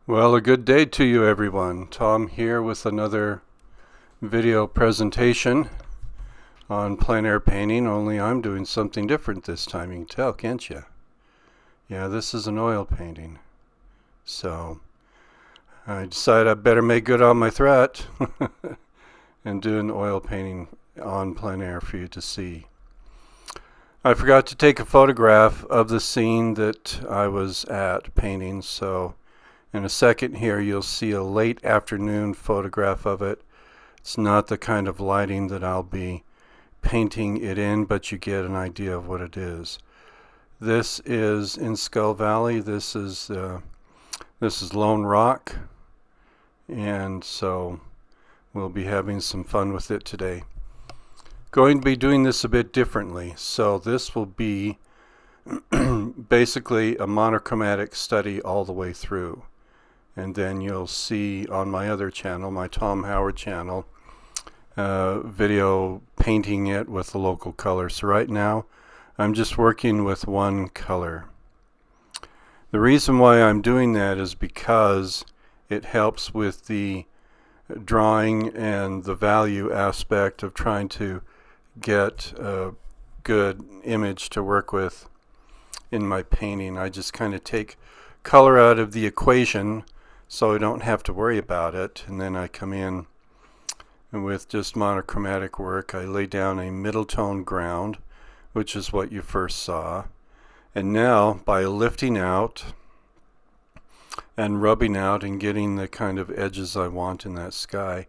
Well, a good day to you, everyone. Tom here with another video presentation on plein air painting, only I'm doing something different this time. You can tell, can't you? Yeah, this is an oil painting. So I decided I better make good on my threat and do an oil painting on plein air for you to see. I forgot to take a photograph of the scene that I was at painting, so in a second here you'll see a late afternoon photograph of it. It's not the kind of lighting that I'll be painting it in, but you get an idea of what it is. This is in Skull Valley. This is Lone Rock, and so we'll be having some fun with it today. Going to be doing this a bit differently, so this will be basically a monochromatic study all the way through. And then you'll see on my other channel, my Tom Howard channel, video painting it with the local color. So right now I'm just working with one color. The reason why I'm doing that is because it helps with the drawing and the value aspect of trying to get a good image to work with in my painting. I just kind of take color out of the equation so I don't have to worry about it, and then I come in and with just monochromatic work I lay down a middle tone ground, which is what you first saw, and now by lifting out and rubbing out and getting the kind of edges I want in that sky,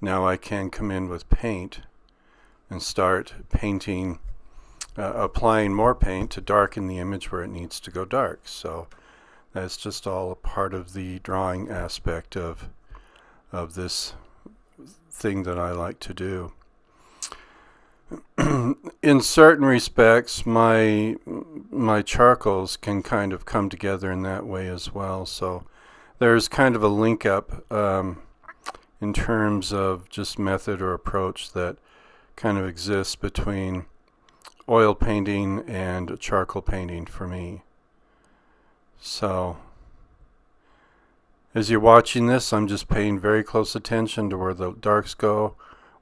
now I can come in with paint and start painting, applying more paint to darken the image where it needs to go dark. So that's just all a part of the drawing aspect of this thing that I like to do. In certain respects, my charcoals can kind of come together in that way as well. So there's kind of a link up in terms of just method or approach that kind of exists between oil painting and charcoal painting for me. So as you're watching this, I'm just paying very close attention to where the darks go,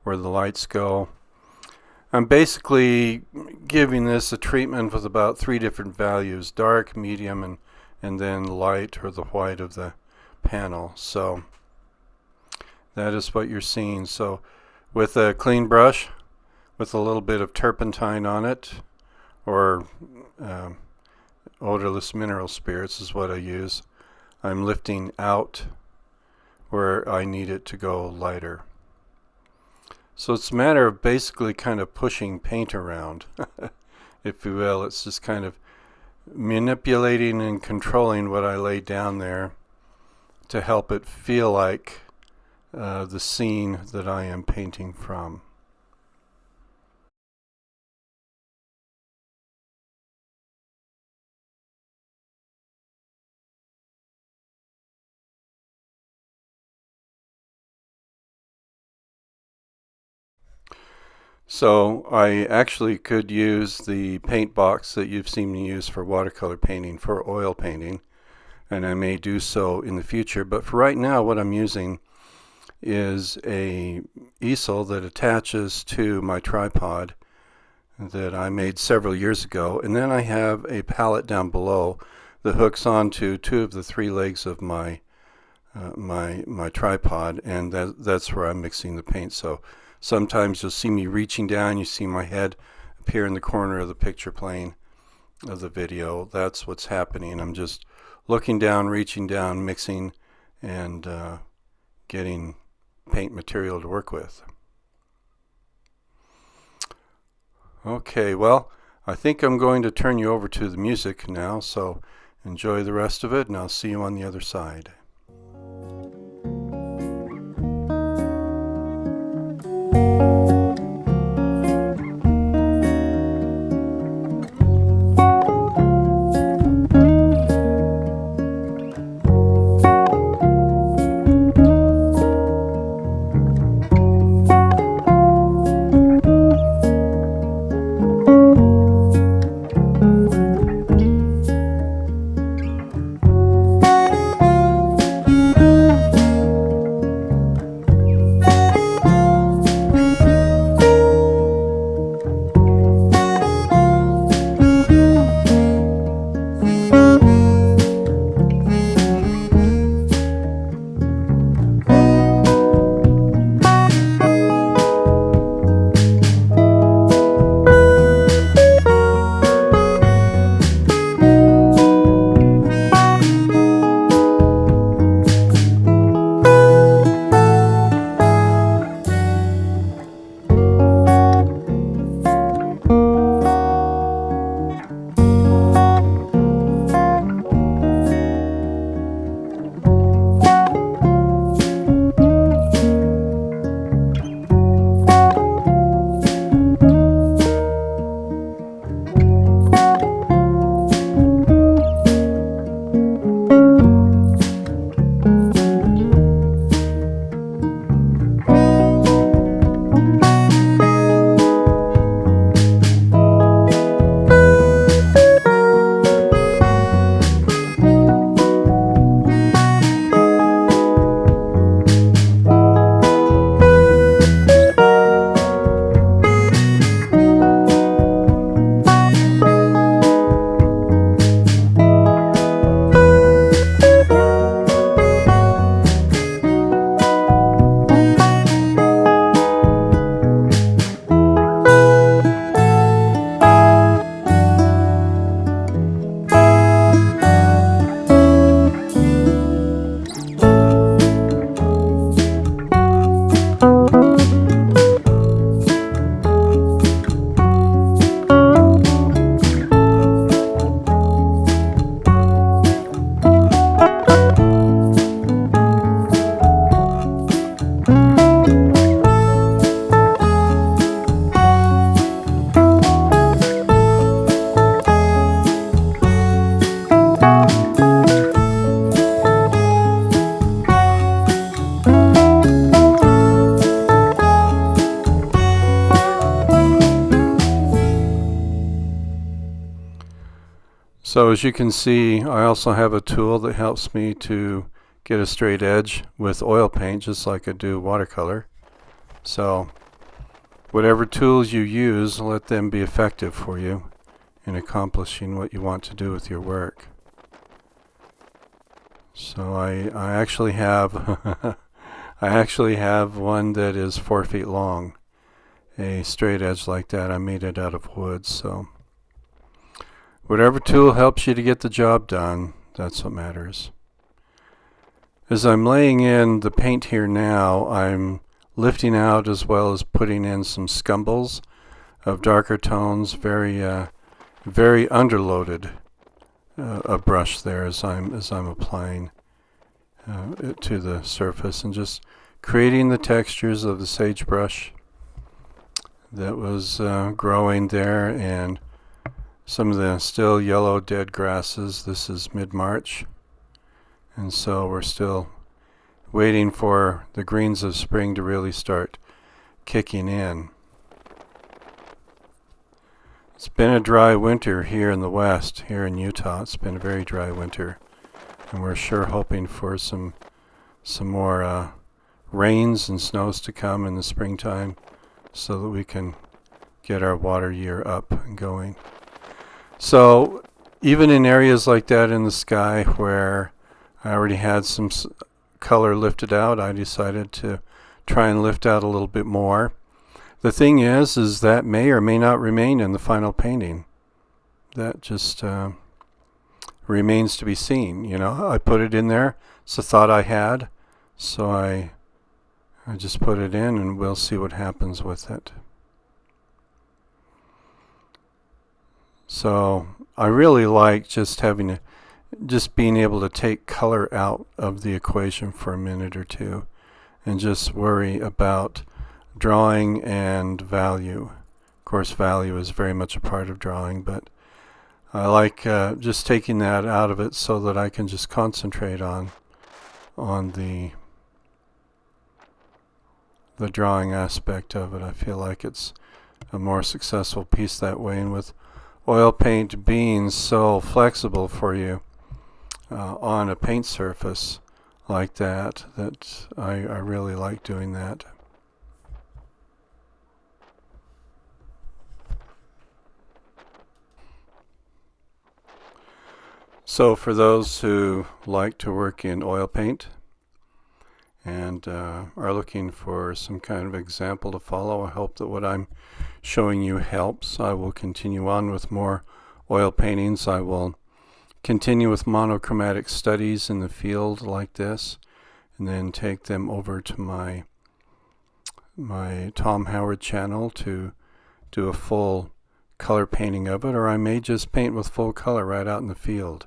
where the lights go. I'm basically giving this a treatment with about 3 different values: dark, medium, and then light, or the white of the panel. So that is what you're seeing. So with a clean brush with a little bit of turpentine on it, or odorless mineral spirits is what I use, I'm lifting out where I need it to go lighter. So it's a matter of basically kind of pushing paint around, if you will. It's just kind of manipulating and controlling what I lay down there to help it feel like the scene that I am painting from. So I actually could use the paint box that you've seen me use for watercolor painting for oil painting, and I may do so in the future, but for right now what I'm using is a easel that attaches to my tripod that I made several years ago, and then I have a pallet down below that hooks onto 2 of the 3 legs of my my tripod, and that's where I'm mixing the paint. So sometimes you'll see me reaching down, you see my head appear in the corner of the picture plane of the video. That's what's happening. I'm just looking down, reaching down, mixing, and getting paint material to work with. Okay, well, I think I'm going to turn you over to the music now, so enjoy the rest of it, and I'll see you on the other side. So as you can see, I also have a tool that helps me to get a straight edge with oil paint, just like I do watercolor. So whatever tools you use, let them be effective for you in accomplishing what you want to do with your work. So I actually have I actually have one that is 4 feet long, a straight edge like that. I made it out of wood. So whatever tool helps you to get the job done, that's what matters. As I'm laying in the paint here now, I'm lifting out as well as putting in some scumbles of darker tones, very underloaded a brush there as I'm applying it to the surface, and just creating the textures of the sagebrush that was growing there, and some of the still yellow dead grasses. This is mid-March, and so we're still waiting for the greens of spring to really start kicking in. It's been a dry winter here in the west, here in Utah. It's been a very dry winter, and we're sure hoping for some more rains and snows to come in the springtime so that we can get our water year up and going. So even in areas like that in the sky where I already had some color lifted out, I decided to try and lift out a little bit more. The thing is that may or may not remain in the final painting. That just remains to be seen. You know, I put it in there. It's a thought I had, so I just put it in, and we'll see what happens with it. So I really like just being able to take color out of the equation for a minute or two and just worry about drawing and value. Of course, value is very much a part of drawing, but I like just taking that out of it so that I can just concentrate on the drawing aspect of it. I feel like it's a more successful piece that way, and with oil paint being so flexible for you on a paint surface like that I really like doing that. So for those who like to work in oil paint and are looking for some kind of example to follow, I hope that what I'm showing you helps. I will continue on with more oil paintings. I will continue with monochromatic studies in the field like this, and then take them over to my Tom Howard channel to do a full color painting of it, or I may just paint with full color right out in the field.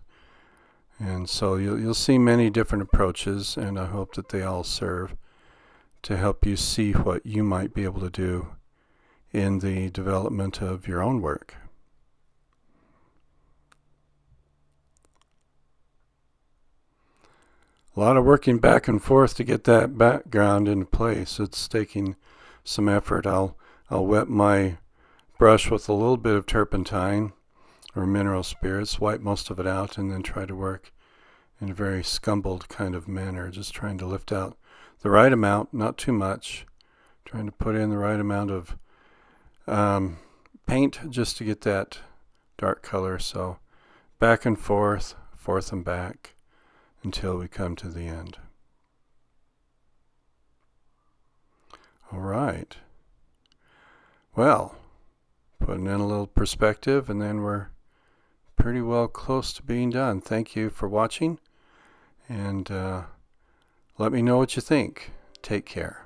And so you'll see many different approaches, and I hope that they all serve to help you see what you might be able to do in the development of your own work. A lot of working back and forth to get that background into place. It's taking some effort. I'll wet my brush with a little bit of turpentine or mineral spirits, wipe most of it out, and then try to work in a very scumbled kind of manner, just trying to lift out the right amount, not too much, trying to put in the right amount of paint just to get that dark color. So back and forth, forth and back, until we come to the end. All right. Well, putting in a little perspective, and then we're pretty well close to being done. Thank you for watching, and let me know what you think. Take care.